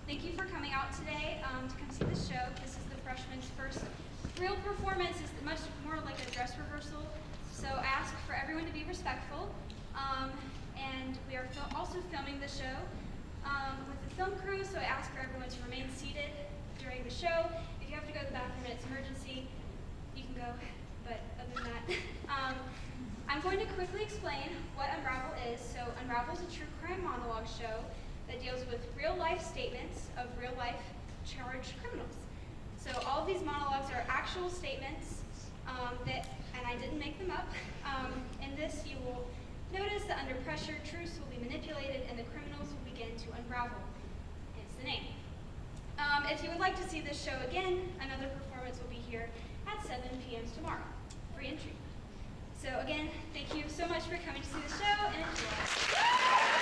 Thank you for coming out today to come see the show. This is the Freshmen's first real performance. It's much more like a dress rehearsal, so I ask for everyone to be respectful. And we are also filming the show with the film crew, so I ask for everyone to remain seated during the show. If you have to go to the bathroom and it's emergency, you can go, but other than that. I'm going to quickly explain what Unravel is. So Unravel is a true crime monologue show that deals with real-life statements of real-life charged criminals. So all of these monologues are actual statements and I didn't make them up. In this, you will notice that under pressure, truths will be manipulated and the criminals will begin to unravel. Hence the name. If you would like to see this show again, another performance will be here at 7 p.m. tomorrow. Free entry. So again, thank you so much for coming to see the show and enjoy.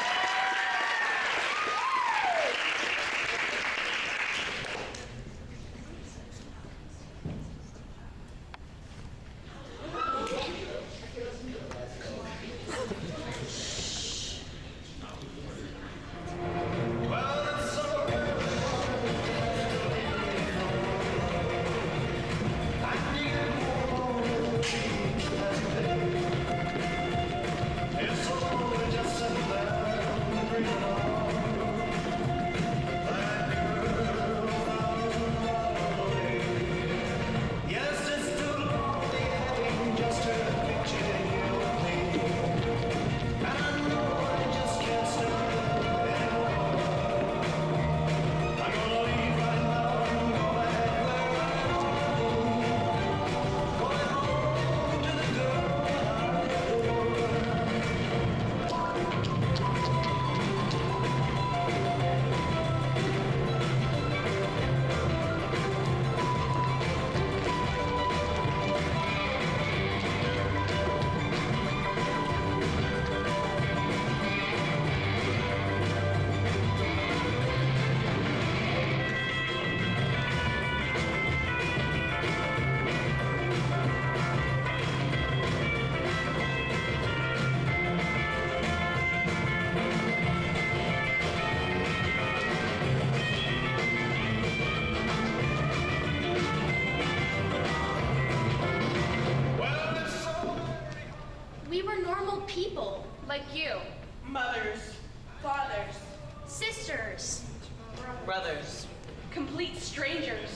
We were normal people, like you. Mothers, fathers, Sisters. brothers, complete strangers.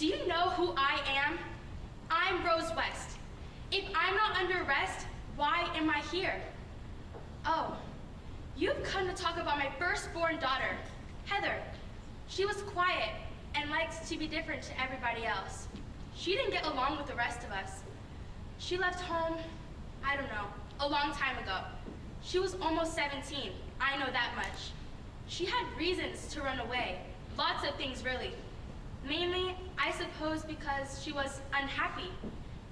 Do you know who I am? I'm Rose West. If I'm not under arrest, why am I here? Oh, you've come to talk about my firstborn daughter, Heather. She was quiet and likes to be different to everybody else. She didn't get along with the rest of us. She left home, I don't know, a long time ago. She was almost 17, I know that much. She had reasons to run away, lots of things really. Mainly, I suppose because she was unhappy.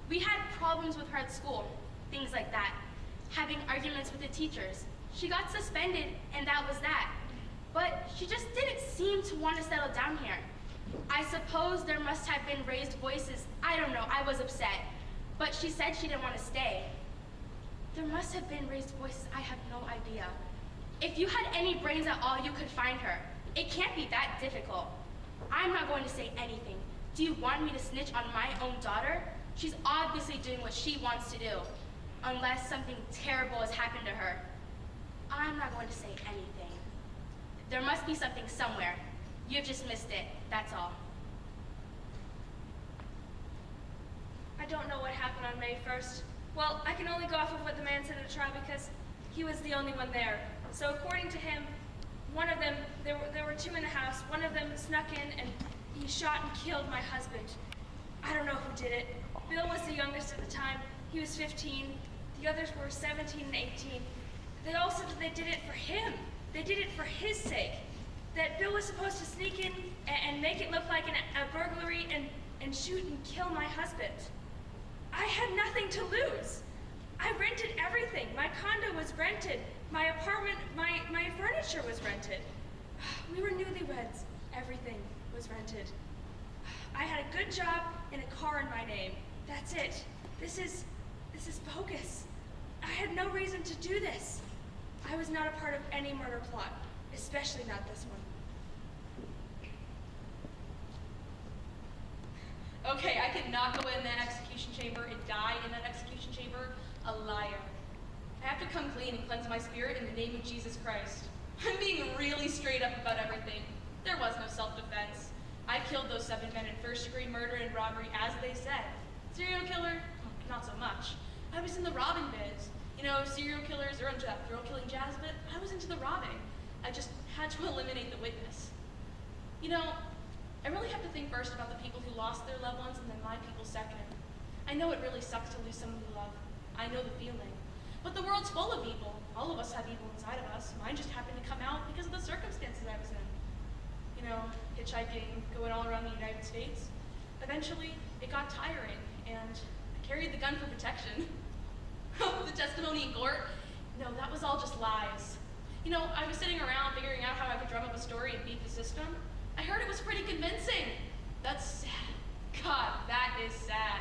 We had problems with her at school, things like that. Having arguments with the teachers. She got suspended and that was that. But she just didn't seem to want to settle down here. I suppose there must have been raised voices. I don't know, I was upset. But she said she didn't want to stay. There must have been raised voices, I have no idea. If you had any brains at all, you could find her. It can't be that difficult. I'm not going to say anything. Do you want me to snitch on my own daughter? She's obviously doing what she wants to do, unless something terrible has happened to her. I'm not going to say anything. There must be something somewhere. You've just missed it, that's all. I don't know what happened on May 1st. Well, I can only go off of what the man said at the trial because he was the only one there. So according to him, one of them, there were two in the house. One of them snuck in and He shot and killed my husband. I don't know who did it. Bill was the youngest at the time. He was 15. The others were 17 and 18. They all said that they did it for him. They did it for his sake. That Bill was supposed to sneak in and make it look like a burglary and shoot and kill my husband. I had nothing to lose. I rented everything. My condo was rented. My apartment, my furniture was rented. We were newlyweds. Everything was rented. I had a good job and a car in my name. That's it. This is bogus. I had no reason to do this. I was not a part of any murder plot, especially not this one. Okay, I could not go in that execution chamber and die in that execution chamber a liar. I have to come clean and cleanse my spirit in the name of Jesus Christ. I'm being really straight up about everything. There was no self-defense. I killed those 7 men in first-degree murder and robbery as they said. Serial killer? Not so much. I was in the robbing biz. You know, serial killers are into that thrill-killing jazz bit. I was into the robbing. I just had to eliminate the witness. You know, I really have to think first about the people who lost their loved ones and then my people second. I know it really sucks to lose someone we love. I know the feeling. But the world's full of evil. All of us have evil inside of us. Mine just happened to come out because of the circumstances I was in. You know, hitchhiking, going all around the United States. Eventually, it got tiring, and I carried the gun for protection. The testimony in court, no, that was all just lies. You know, I was sitting around figuring out how I could drum up a story and beat the system. I heard it was pretty convincing. That's sad. God, that is sad.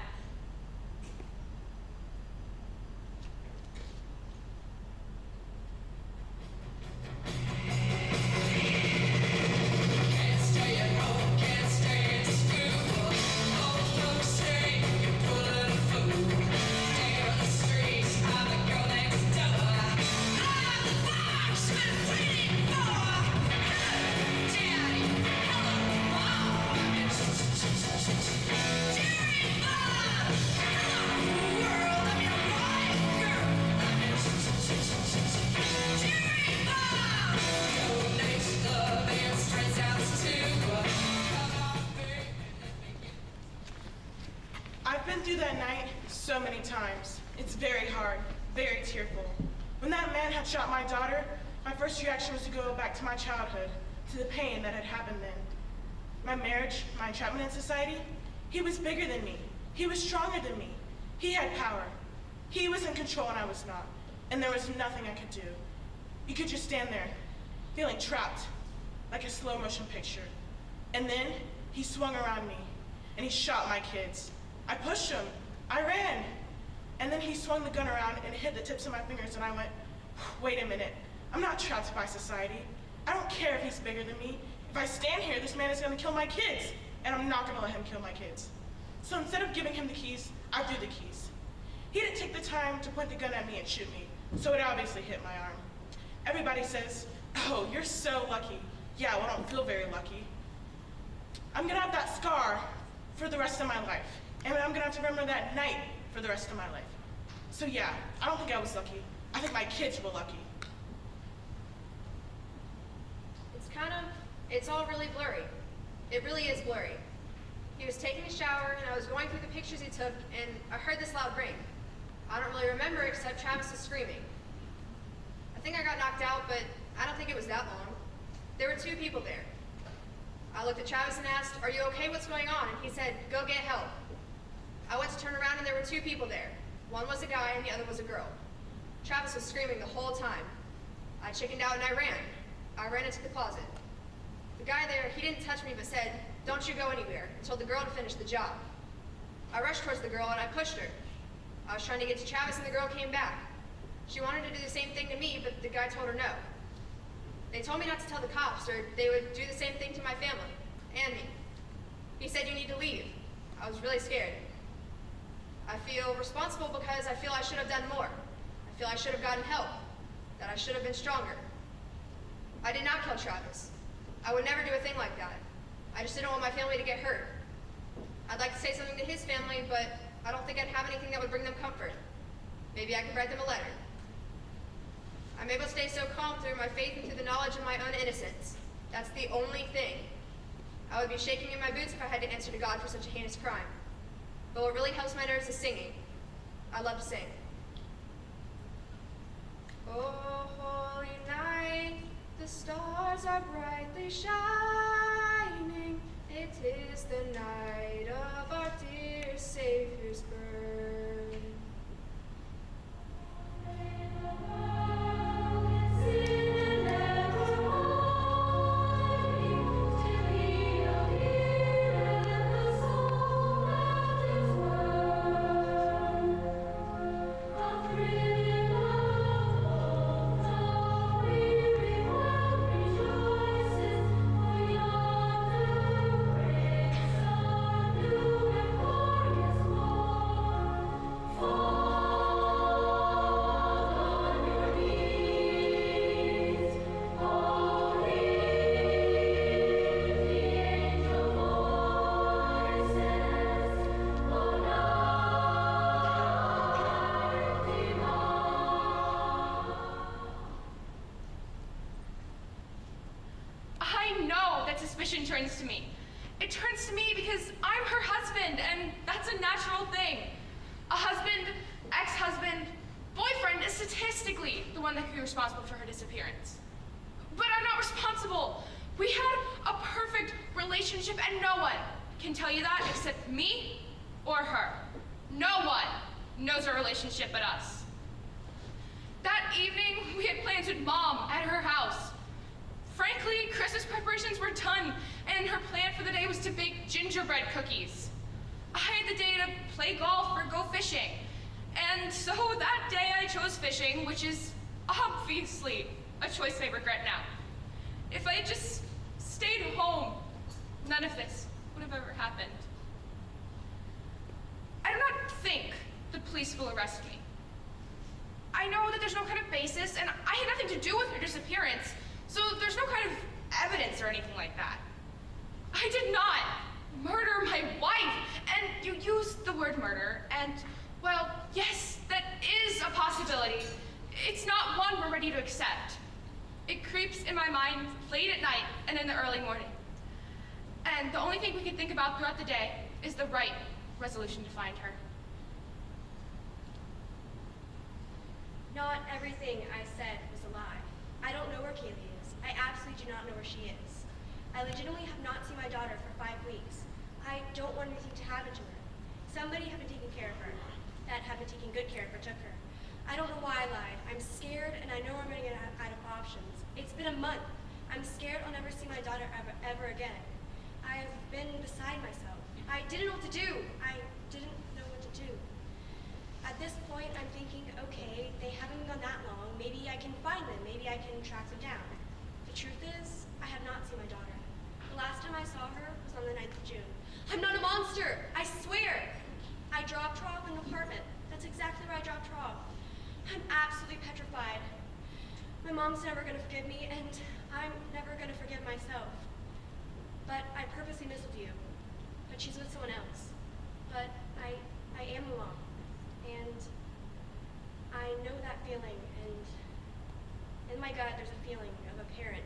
I've been through that night so many times. It's very hard, very tearful. When that man had shot my daughter, my first reaction was to go back to my childhood, to the pain that had happened then. My marriage, my entrapment in society, he was bigger than me. He was stronger than me. He had power. He was in control and I was not. And there was nothing I could do. You could just stand there, feeling trapped, like a slow motion picture. And then he swung around me and he shot my kids. I pushed him. I ran. And then he swung the gun around and hit the tips of my fingers and I went, wait a minute. I'm not trapped by society. I don't care if he's bigger than me. If I stand here, this man is gonna kill my kids. And I'm not gonna let him kill my kids. So instead of giving him the keys, I threw the keys. He didn't take the time to point the gun at me and shoot me, so it obviously hit my arm. Everybody says, oh, you're so lucky. Yeah, well, I don't feel very lucky. I'm gonna have that scar for the rest of my life. And I'm gonna have to remember that night for the rest of my life. So yeah, I don't think I was lucky. I think my kids were lucky. It's all really blurry. It really is blurry. He was taking a shower, and I was going through the pictures he took, and I heard this loud ring. I don't really remember except Travis was screaming. I think I got knocked out, but I don't think it was that long. There were 2 people there. I looked at Travis and asked, "Are you okay? What's going on?" And he said, "Go get help." I went to turn around, and there were 2 people there. One was a guy, and the other was a girl. Travis was screaming the whole time. I chickened out, and I ran. I ran into the closet. The guy there, he didn't touch me, but said, "Don't you go anywhere," and told the girl to finish the job. I rushed towards the girl, and I pushed her. I was trying to get to Travis, and the girl came back. She wanted to do the same thing to me, but the guy told her no. They told me not to tell the cops, or they would do the same thing to my family, and me. He said, "You need to leave." I was really scared. I feel responsible because I feel I should have done more. I feel I should have gotten help, that I should have been stronger. I did not kill Travis. I would never do a thing like that. I just didn't want my family to get hurt. I'd like to say something to his family, but I don't think I'd have anything that would bring them comfort. Maybe I could write them a letter. I'm able to stay so calm through my faith and through the knowledge of my own innocence. That's the only thing. I would be shaking in my boots if I had to answer to God for such a heinous crime. But what really helps my nerves is singing. I love to sing. Oh, holy night, the stars are brightly shining. It is the night of our dear Savior's birth. Suspicion turns to me. It turns to me because I'm her husband, and that's a natural thing. A husband, ex-husband, boyfriend is statistically the one that could be responsible for her disappearance. But I'm not responsible. We had a perfect relationship, and no one can tell you that except me or her. No one knows our relationship but us. That evening, we had plans with Mom at her house. Frankly, Christmas preparations were done, and her plan for the day was to bake gingerbread cookies. I had the day to play golf or go fishing. And so that day I chose fishing, which is obviously a choice I regret now. If I had just stayed home, none of this would have ever happened. I do not think the police will arrest me. I know that there's no kind of basis, and I had nothing to do with her disappearance. So there's no kind of evidence or anything like that. I did not murder my wife, and you used the word murder, and, well, yes, that is a possibility. It's not one we're ready to accept. It creeps in my mind late at night and in the early morning. And the only thing we can think about throughout the day is the right resolution to find her. Not everything I said was a lie. I don't know where Kaylee is. I absolutely do not know where she is. I legitimately have not seen my daughter for 5 weeks. I don't want anything to happen to her. Somebody had been taking care of her. That had been taking good care of her took her. I don't know why I lied. I'm scared, and I know I'm running out of options. It's been a month. I'm scared I'll never see my daughter ever again. I've been beside myself. I didn't know what to do. I didn't know what to do. At this point, I'm thinking, okay, they haven't gone that long. Maybe I can find them. Maybe I can track them down. The truth is, I have not seen my daughter. The last time I saw her was on the 9th of June. I'm not a monster, I swear. I dropped her off in an apartment. That's exactly where I dropped her off. I'm absolutely petrified. My mom's never gonna forgive me, and I'm never gonna forgive myself. But I purposely misled you. But she's with someone else. But I am a mom. And I know that feeling, and in my gut there's a feeling of a parent.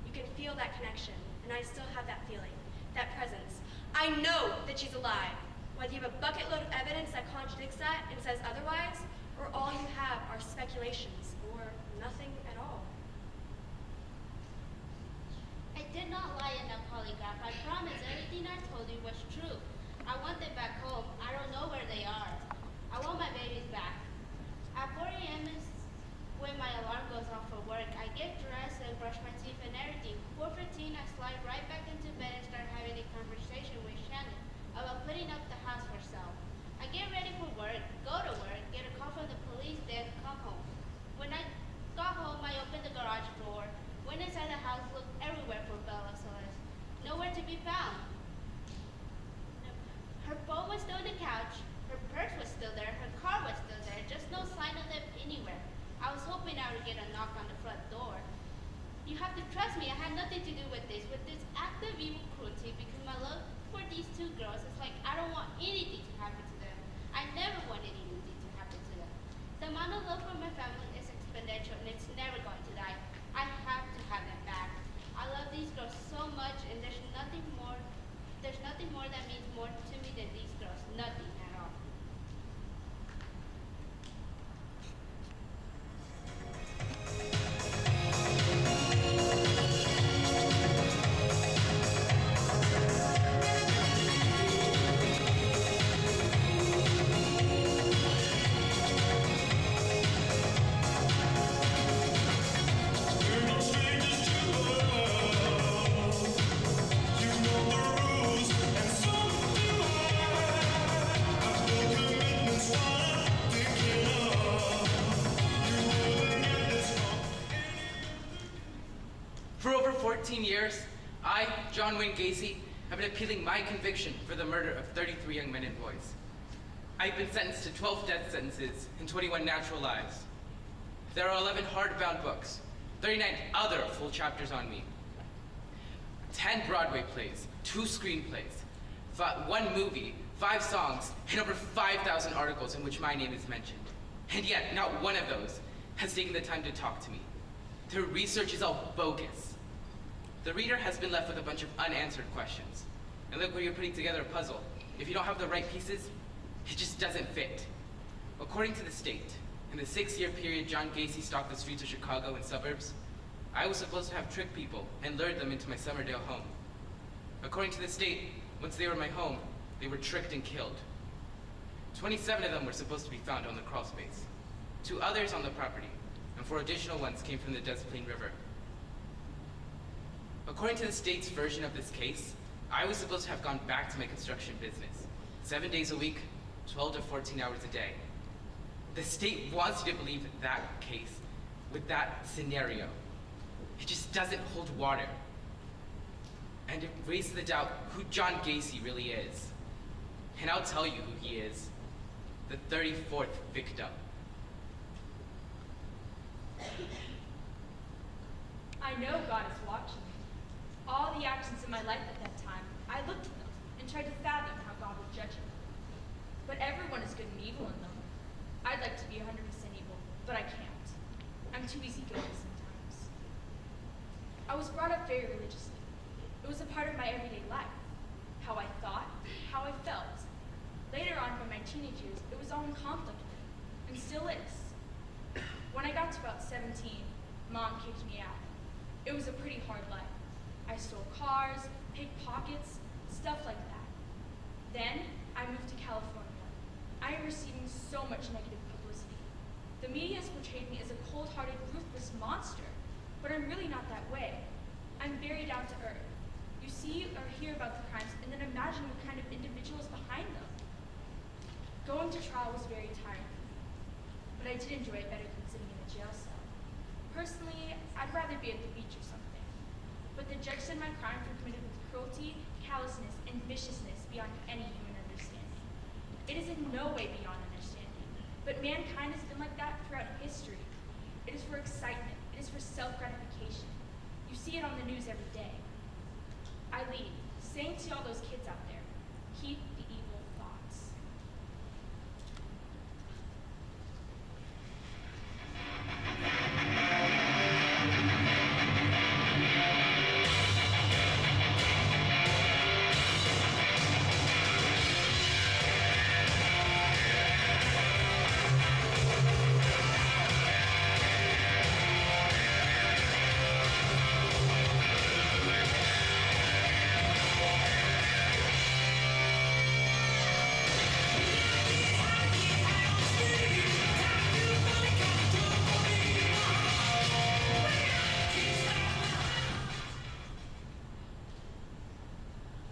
You can feel that connection, and I still have that feeling, that presence. I know that she's alive. Whether you have a bucket load of evidence that contradicts that and says otherwise, or all you have are speculations, or nothing at all. I did not lie in the polygraph. I promise everything I told you was true. I want them back home. I don't know where they are. I want my babies back. At 4 a.m. is when my alarm goes off for work. I get dressed and brush my teeth and everything. 4:15, I slide right back into bed and start having a conversation with Shannon about putting up the house for sale. I get ready for work, go to work, get a call from the police, then come home. When I got home, I opened the garage door, went inside the house, looked everywhere for Bella Celeste. Nowhere to be found. Her phone was still on the couch, her purse was still there, her car was still there, just no sign of them anywhere. I was hoping I would get a knock on the front door. You have to trust me, I had nothing to do with this. With this active so much, and there's nothing more that means more to me than these girls. Nothing at all. For over 14 years, I, John Wayne Gacy, have been appealing my conviction for the murder of 33 young men and boys. I've been sentenced to 12 death sentences and 21 natural lives. There are 11 hardbound books, 39 other full chapters on me, 10 Broadway plays, 2 screenplays, 1 movie, 5 songs, and over 5,000 articles in which my name is mentioned. And yet, not one of those has taken the time to talk to me. Their research is all bogus. The reader has been left with a bunch of unanswered questions. And look, when you're putting together a puzzle, if you don't have the right pieces, it just doesn't fit. According to the state, in the 6-year period John Gacy stalked the streets of Chicago and suburbs, I was supposed to have tricked people and lured them into my Summerdale home. According to the state, once they were in my home, they were tricked and killed. 27 of them were supposed to be found on the crawl space, 2 others on the property, and 4 additional ones came from the Des Plaines River. According to the state's version of this case, I was supposed to have gone back to my construction business, 7 days a week, 12 to 14 hours a day. The state wants you to believe that case with that scenario. It just doesn't hold water. And it raises the doubt who John Gacy really is. And I'll tell you who he is. The 34th victim. I know God is watching me. All the actions in my life at that time, I looked at them and tried to fathom how God would judge me. But everyone is good and evil in them. I'd like to be 100% evil, but I can't. I'm too easygoing sometimes. I was brought up very religiously. It was a part of my everyday life. How I thought, how I felt. Later on, in my teenage years, it was all in conflict with me, and still is. When I got to about 17, Mom kicked me out. It was a pretty hard life. I stole cars, pickpockets, stuff like that. Then, I moved to California. I am receiving so much negative publicity. The media has portrayed me as a cold-hearted, ruthless monster, but I'm really not that way. I'm very down to earth. You see or hear about the crimes and then imagine what kind of individual is behind them. Going to trial was very tiring for me, but I did enjoy it better than sitting in a jail cell. Personally, I'd rather be at the beach or something. But the judge said my crimes were committed with cruelty, callousness, and viciousness beyond any human understanding. It is in no way beyond understanding, but mankind has been like that throughout history. It is for excitement. It is for self-gratification. You see it on the news every day. I leave, saying to all those kids out there, keep the evil thoughts.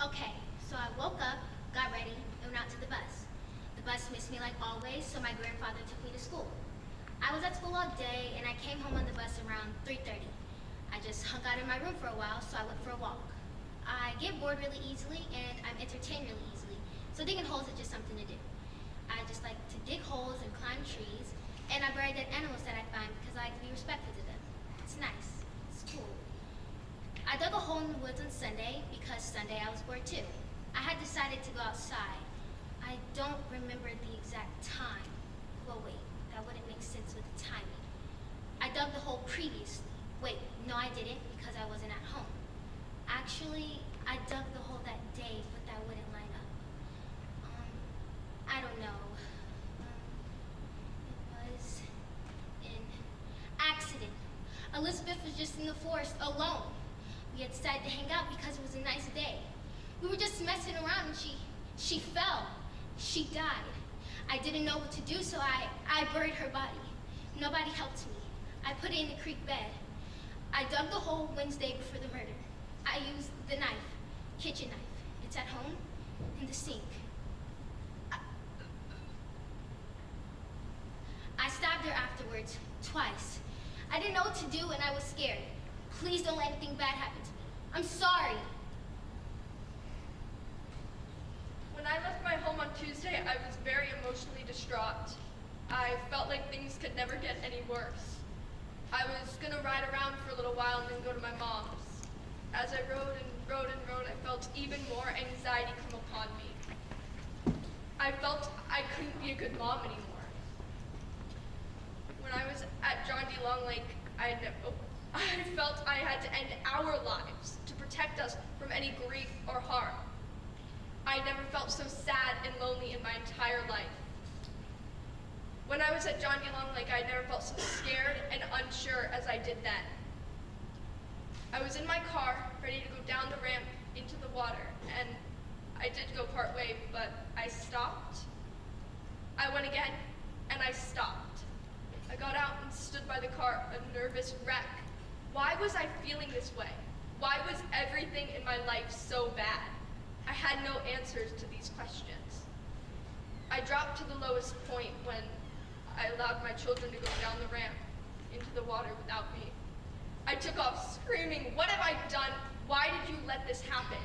Okay, so I woke up, got ready, and went out to the bus. The bus missed me like always, so my grandfather took me to school. I was at school all day, and I came home on the bus around 3:30. I just hung out in my room for a while, so I went for a walk. I get bored really easily, and I'm entertained really easily, so digging holes is just something to do. I just like to dig holes and climb trees, and I bury dead animals that I find because I like to be respectful to them. It's nice. It's cool. I dug a hole in the woods on Sunday because Sunday I was bored too. I had decided to go outside. I don't remember the exact time. Well, wait, that wouldn't make sense with the timing. I dug the hole previously. Wait, no I didn't because I wasn't at home. Actually, I dug the hole that day, but that wouldn't line up. I don't know. It was an accident. Elizabeth was just in the forest alone. We had decided to hang out because it was a nice day. We were just messing around and she fell. She died. I didn't know what to do, so I buried her body. Nobody helped me. I put it in the creek bed. I dug the hole Wednesday before the murder. I used the knife, kitchen knife. It's at home in the sink. I stabbed her afterwards, twice. I didn't know what to do and I was scared. Please don't let anything bad happen to me. I'm sorry. When I left my home on Tuesday, I was very emotionally distraught. I felt like things could never get any worse. I was gonna ride around for a little while and then go to my mom's. As I rode and rode and rode, I felt even more anxiety come upon me. I felt I couldn't be a good mom anymore. When I was at John D. Long Lake, I felt I had to end our lives to protect us from any grief or harm. I never felt so sad and lonely in my entire life. When I was at John D. Long Lake, I never felt so scared and unsure as I did then. I was in my car, ready to go down the ramp into the water, and I did go part way, but I stopped. I went again, and I stopped. I got out and stood by the car, a nervous wreck. Why was I feeling this way? Why was everything in my life so bad? I had no answers to these questions. I dropped to the lowest point when I allowed my children to go down the ramp into the water without me. I took off screaming, "What have I done? Why did you let this happen?"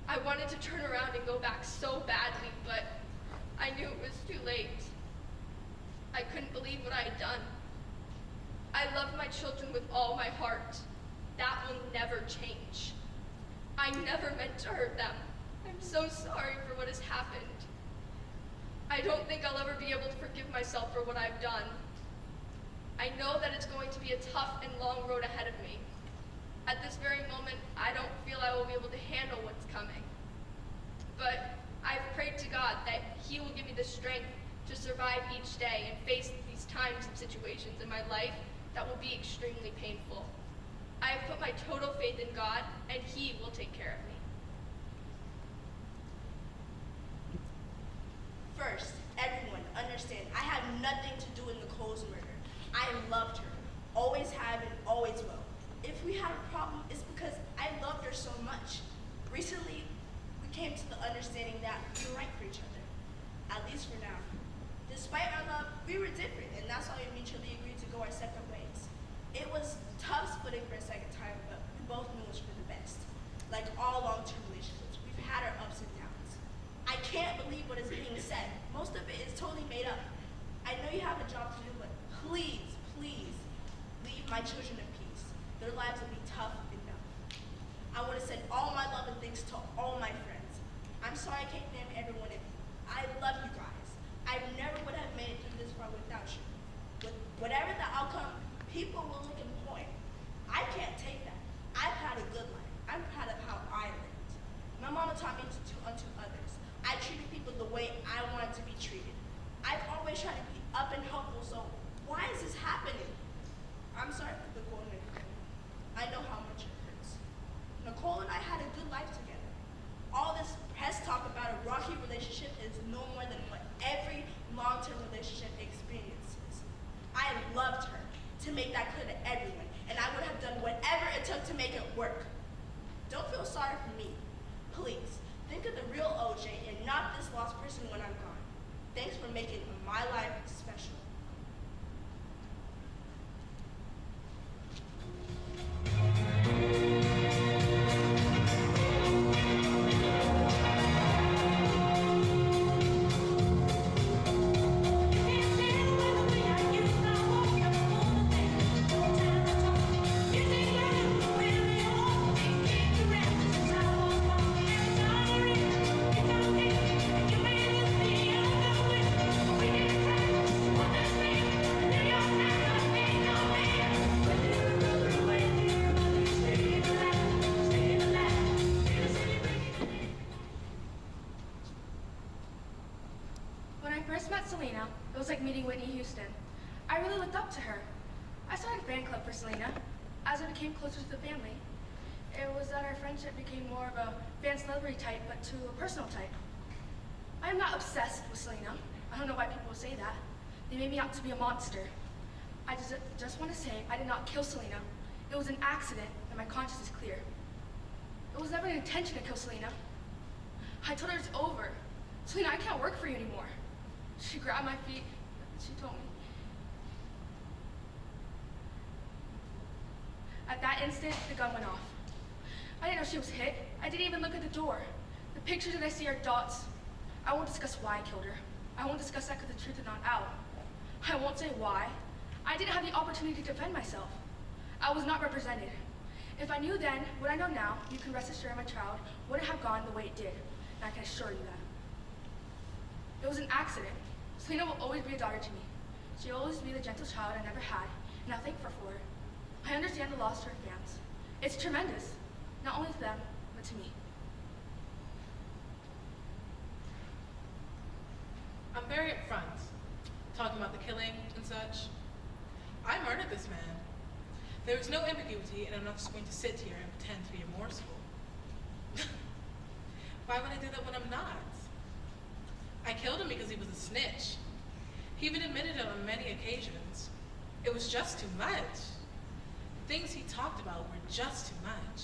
I wanted to turn around and go back so badly, but I knew it was too late. I couldn't believe what I had done. I love my children with all my heart. That will never change. I never meant to hurt them. I'm so sorry for what has happened. I don't think I'll ever be able to forgive myself for what I've done. I know that it's going to be a tough and long road ahead of me. At this very moment, I don't feel I will be able to handle what's coming. But I've prayed to God that He will give me the strength to survive each day and face these times and situations in my life that will be extremely painful. I have put my total faith in God, and He will take care of me. First, everyone, understand, I had nothing to do with Nicole's murder. I loved her, always have and always will. If we had a problem, it's because I loved her so much. Recently, we came to the understanding that we were right for each other, at least for now. Despite our love, we were different, and that's why we mutually agreed to go our separate ways. It was tough splitting for a second time, but we both knew it was for the best. Like all long-term relationships, we've had our ups and downs. I can't believe what is being said. Most of it is totally made up. I know you have a job to do, but please, please, leave my children in peace. Their lives will be tough enough. I want to send all my love and thanks to all my friends. I'm sorry I can't name every one of you. I love you guys. I never would have made it through this far without you. With whatever the outcome, people will look and point. I can't take that. I've had a good life. I'm proud of how I lived. My mama taught me to do unto others. I treated people the way I wanted to be treated. I've always tried to be up and helpful, so why is this happening? I'm sorry for Nicole and Nicole. I know how much it hurts. Nicole and I had a good life together. All this press talk about a rocky relationship is no more than what every long-term relationship experiences. I loved her, to make that clear to everyone, and I would have done whatever it took to make it work. Don't feel sorry for me. Please, think of the real OJ and not this lost person when I'm gone. Thanks for making my life special. was like meeting Whitney Houston. I really looked up to her. I started a fan club for Selena. As I became closer to the family, it was that our friendship became more of a fan-celebrity type, but to a personal type. I am not obsessed with Selena. I don't know why people say that. They made me out to be a monster. I just want to say I did not kill Selena. It was an accident, and my conscience is clear. It was never an intention to kill Selena. I told her it's over. Selena, I can't work for you anymore. She grabbed my feet. She told me. At that instant, the gun went off. I didn't know she was hit. I didn't even look at the door. The pictures that I see are dots. I won't discuss why I killed her. I won't discuss that because the truth is not out. I won't say why. I didn't have the opportunity to defend myself. I was not represented. If I knew then what I know now, you can rest assured my child wouldn't have gone the way it did. And I can assure you that. It was an accident. Selena will always be a daughter to me. She'll always be the gentle child I never had, and I'll thank her for it. I understand the loss to her fans. It's tremendous, not only to them, but to me. I'm very upfront, talking about the killing and such. I murdered this man. There is no ambiguity, and I'm not just going to sit here and pretend to be remorseful. Why would I do that when I'm not? I killed him because he was a snitch. He even admitted it on many occasions. It was just too much. The things he talked about were just too much.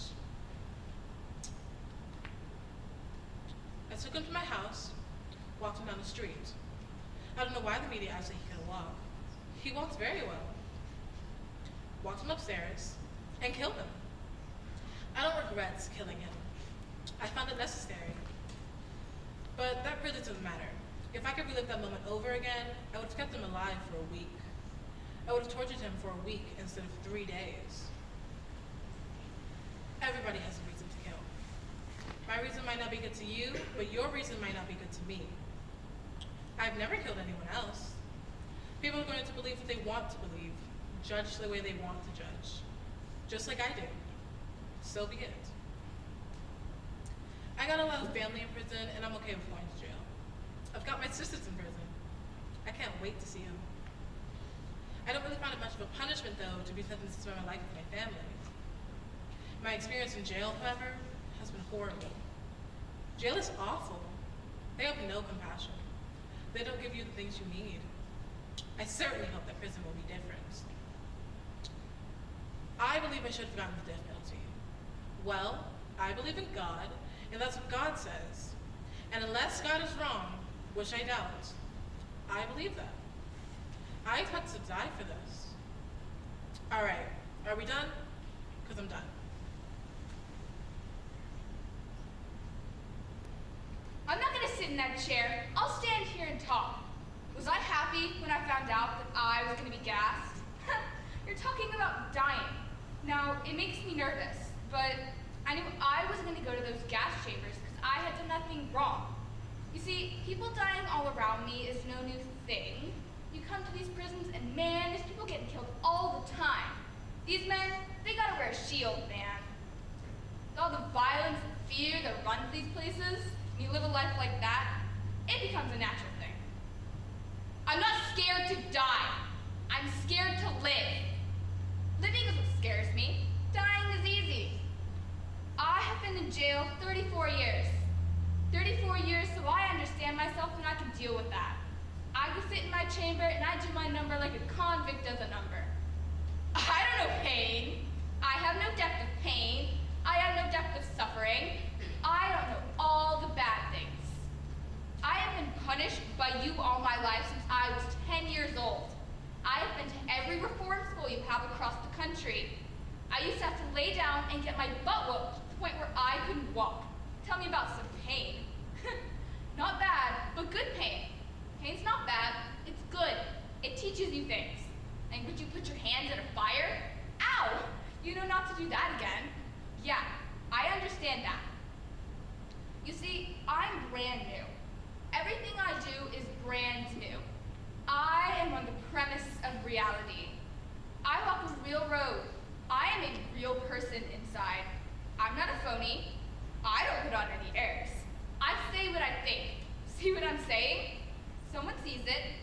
I took him to my house, walked him down the street. I don't know why the media asked that he could walk. He walks very well. Walked him upstairs and killed him. I don't regret killing him. I found it necessary. But that really doesn't matter. If I could relive that moment over again, I would have kept him alive for a week. I would have tortured him for a week instead of 3 days. Everybody has a reason to kill. My reason might not be good to you, but your reason might not be good to me. I've never killed anyone else. People are going to believe what they want to believe, judge the way they want to judge. Just like I do. So be it. I got a lot of family in prison, and I'm okay with going to jail. I've got my sisters in prison. I can't wait to see them. I don't really find it much of a punishment, though, to be sentenced to spend my life with my family. My experience in jail, however, has been horrible. Jail is awful. They have no compassion. They don't give you the things you need. I certainly hope that prison will be different. I believe I should have gotten the death penalty. Well, I believe in God, and that's what God says. And unless God is wrong, which I doubt, I believe that. I expect to die for this. All right, are we done? Because I'm done. I'm not gonna sit in that chair. I'll stand here and talk. Was I happy when I found out that I was gonna be gassed? You're talking about dying. Now, it makes me nervous, but I knew I wasn't gonna go to those gas chambers because I had done nothing wrong. You see, people dying all around me is no new thing. You come to these prisons and man, there's people getting killed all the time. These men, they gotta wear a shield, man. With all the violence and fear that runs these places, and you live a life like that, it becomes a natural thing. I'm not scared to die. I'm scared to live. Living is what scares me. Dying is easy. I have been in jail 34 years. 34 years so I understand myself and I can deal with that. I can sit in my chamber and I do my number like a convict does a number. I don't know pain. I have no depth of pain. I have no depth of suffering. I don't know all the bad things. I have been punished by you all my life since I was 10 years old. I have been to every reform school you have across the country. I used to have to lay down and get my butt whooped to the point where I couldn't walk. Tell me about some pain. Not bad, but good pain. Pain's not bad, it's good. It teaches you things. And would you put your hands in a fire? Ow! You know not to do that again. Yeah, I understand that. You see, I'm brand new. Everything I do is brand new. I am on the premise of reality. I walk a real road. I am a real person inside. I'm not a phony. I don't put on any airs. I say what I think. See what I'm saying? Someone sees it,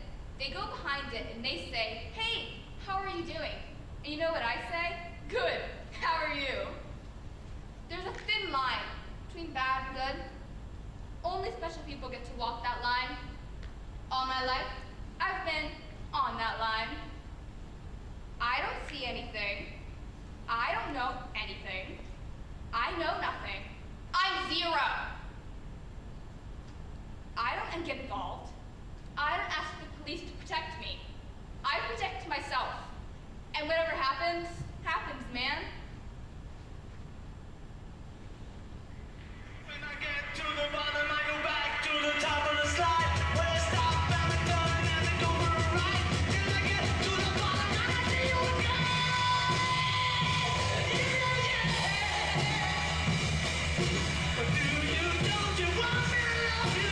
They go behind it and they say, "Hey, how are you doing?" And you know what I say? "Good, how are you?" There's a thin line between bad and good. Only special people get to walk that line. All my life, I've been on that line. I don't see anything. I don't know anything. I know nothing. I'm zero. I don't get involved. I don't ask the police to protect me. I protect myself. And whatever happens, happens, man. When I get to the bottom, I go back to the top of the slide. When I stop, I'm done and I go for a ride. When I get to the bottom, I see you again. Yeah. But do you, don't you want me to love you?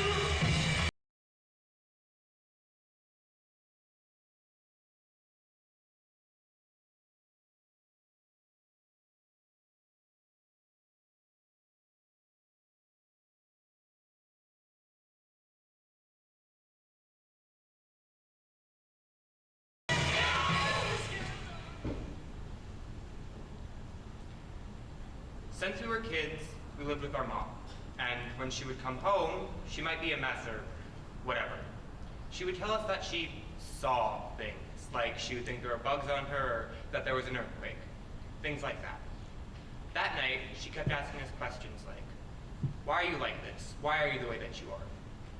Since we were kids, we lived with our mom. And when she would come home, she might be a mess or whatever. She would tell us that she saw things, like she would think there were bugs on her or that there was an earthquake, things like that. That night, she kept asking us questions like, "Why are you like this? Why are you the way that you are?"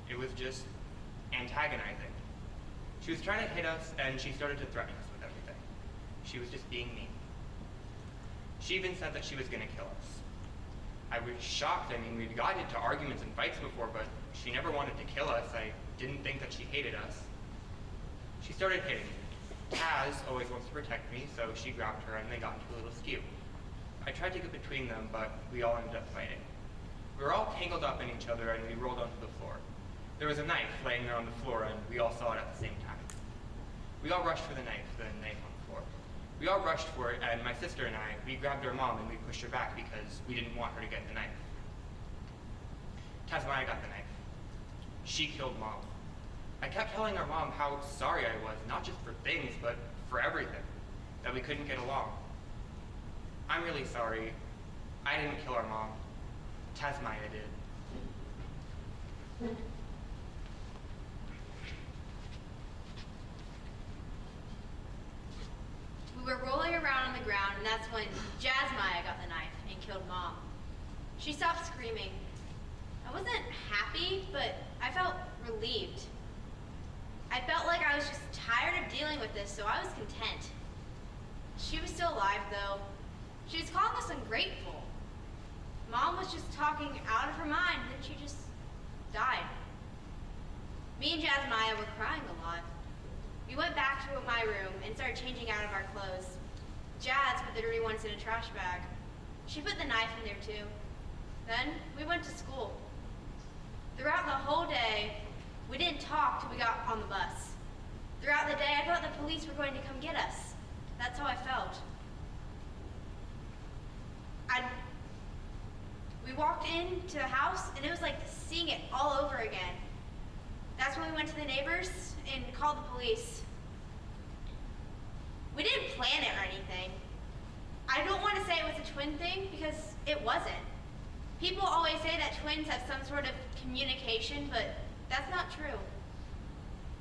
It was just antagonizing. She was trying to hit us, and she started to threaten us with everything. She was just being mean. She even said that she was going to kill us. I was shocked. I mean, we'd gotten into arguments and fights before, but she never wanted to kill us. I didn't think that she hated us. She started hitting me. Taz always wants to protect me, so she grabbed her and they got into a little skew. I tried to get between them, but we all ended up fighting. We were all tangled up in each other and we rolled onto the floor. There was a knife laying there on the floor and we all saw it at the same time. We all rushed for the knife on the floor. We all rushed for it, and my sister and I, we grabbed our mom and we pushed her back because we didn't want her to get the knife. Tasmania got the knife. She killed Mom. I kept telling our mom how sorry I was, not just for things, but for everything, that we couldn't get along. I'm really sorry. I didn't kill our mom. Tasmania did. We were rolling around on the ground, and that's when Jasmine got the knife and killed Mom. She stopped screaming. I wasn't happy, but I felt relieved. I felt like I was just tired of dealing with this, so I was content. She was still alive, though. She was calling us ungrateful. Mom was just talking out of her mind, and then she just died. Me and Jasmine were crying a lot. We went back to my room and started changing out of our clothes. Jazz put the dirty ones in a trash bag. She put the knife in there too. Then we went to school. Throughout the whole day, we didn't talk till we got on the bus. Throughout the day, I thought the police were going to come get us. That's how I felt. We walked into the house and it was like seeing it all over again. That's when we went to the neighbors and called the police. We didn't plan it or anything. I don't want to say it was a twin thing because it wasn't. People always say that twins have some sort of communication, but that's not true.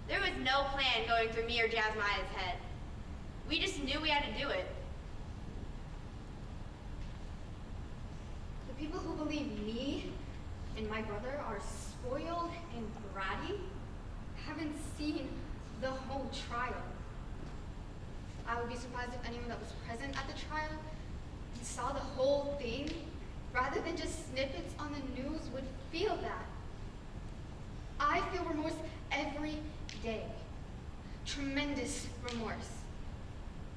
There was no plan going through me or Jasmine's head. We just knew we had to do it. The people who believe me and my brother are spoiled and bratty haven't seen the whole trial. I would be surprised if anyone that was present at the trial and saw the whole thing, rather than just snippets on the news, would feel that. I feel remorse every day. Tremendous remorse.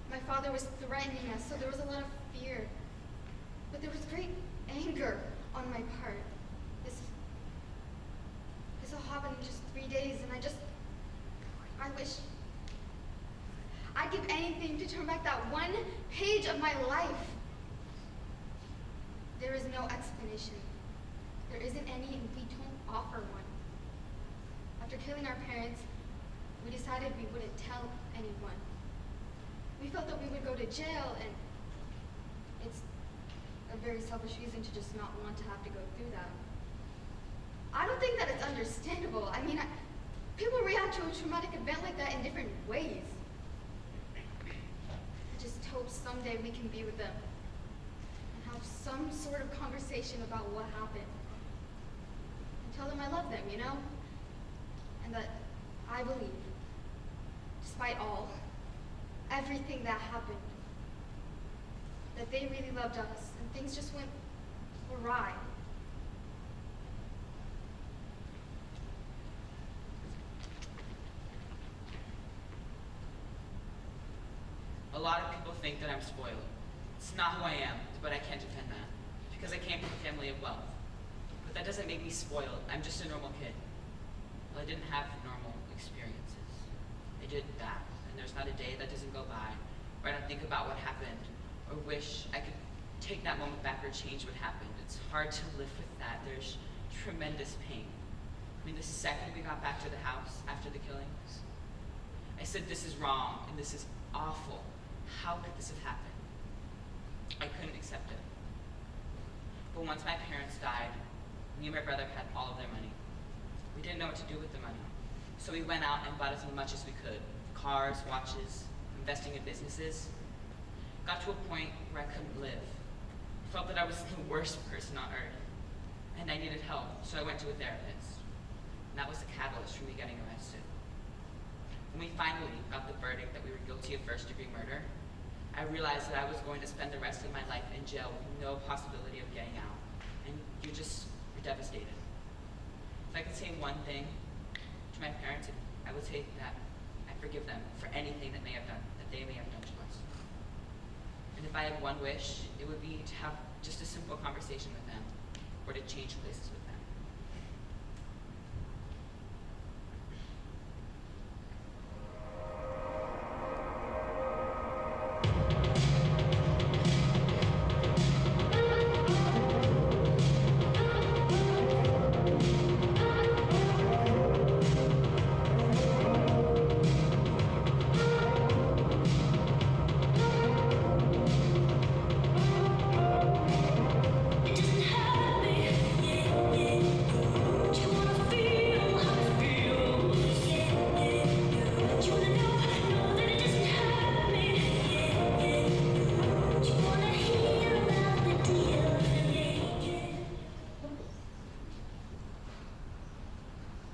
My father was threatening us, so there was a lot of fear. But there was great anger on my part. This all happened in just 3 days, and I wish I'd give anything to turn back that one page of my life. There is no explanation. There isn't any, and we don't offer one. After killing our parents, we decided we jail, and it's a very selfish reason to just not want to have to go through that. I don't think that it's understandable. I mean, people react to a traumatic event like that in different ways. I just hope someday we can be with them and have some sort of conversation about what happened. And tell them I love them, you know? And that I believe, despite all, everything that happened, that they really loved us and things just went awry. A lot of people think that I'm spoiled. It's not who I am, but I can't defend that, because I came from a family of wealth. But that doesn't make me spoiled. I'm just a normal kid. Well, I didn't have normal experiences. I did that, and there's not a day that doesn't go by where I don't think about what happened, or wish I could take that moment back or change what happened. It's hard to live with that. There's tremendous pain. I mean, the second we got back to the house after the killings, I said, this is wrong, and this is awful. How could this have happened? I couldn't accept it. But once my parents died, me and my brother had all of their money. We didn't know what to do with the money. So we went out and bought as much as we could. Cars, watches, investing in businesses. Got to a point where I couldn't live. Felt that I was the worst person on earth. And I needed help, so I went to a therapist. And that was the catalyst for me getting arrested. When we finally got the verdict that we were guilty of first-degree murder, I realized that I was going to spend the rest of my life in jail with no possibility of getting out. And you're devastated. If I could say one thing to my parents, I would say that I forgive them for anything that they may have done to us. And if I had one wish, it would be to have just a simple conversation with them, or to change places with them.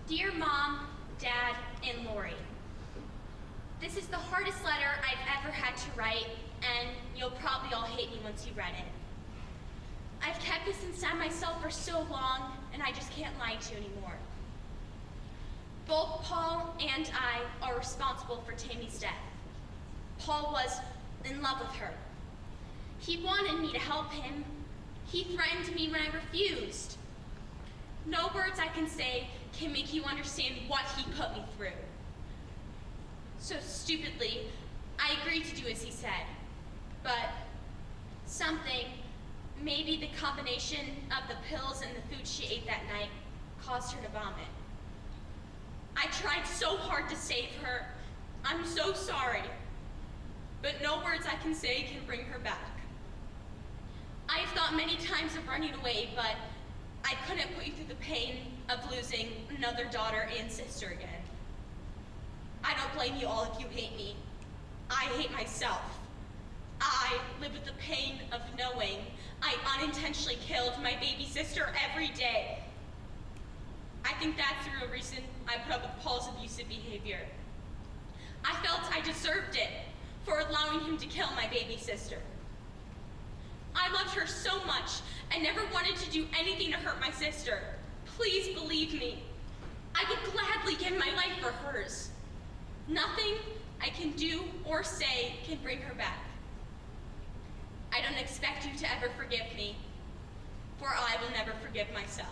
Dear Mom, Dad, and Lori, this is the hardest letter I've ever had to write, and you'll probably all hate me once you read it. I've kept this inside myself for so long, and I just can't lie to you anymore. Both Paul and I are responsible for Tammy's death. Paul was in love with her. He wanted me to help him. He threatened me when I refused. No words I can say can make you understand what he put me through. So stupidly, I agreed to do as he said. But something, maybe the combination of the pills and the food she ate that night, caused her to vomit. I tried so hard to save her. I'm so sorry. But no words I can say can bring her back. I have thought many times of running away, but I couldn't put you through the pain of losing another daughter and sister again. I don't blame you all if you hate me. I hate myself. I live with the pain of knowing I unintentionally killed my baby sister every day. I think that's the real reason I put up with Paul's abusive behavior. I felt I deserved it for allowing him to kill my baby sister. I loved her so much and never wanted to do anything to hurt my sister. Please believe me. I would gladly give my life for hers. Nothing I can do or say can bring her back. I don't expect you to ever forgive me, for I will never forgive myself.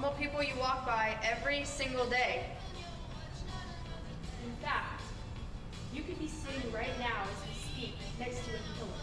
normal people you walk by every single day. In fact, you could be sitting right now as we speak next to a killer.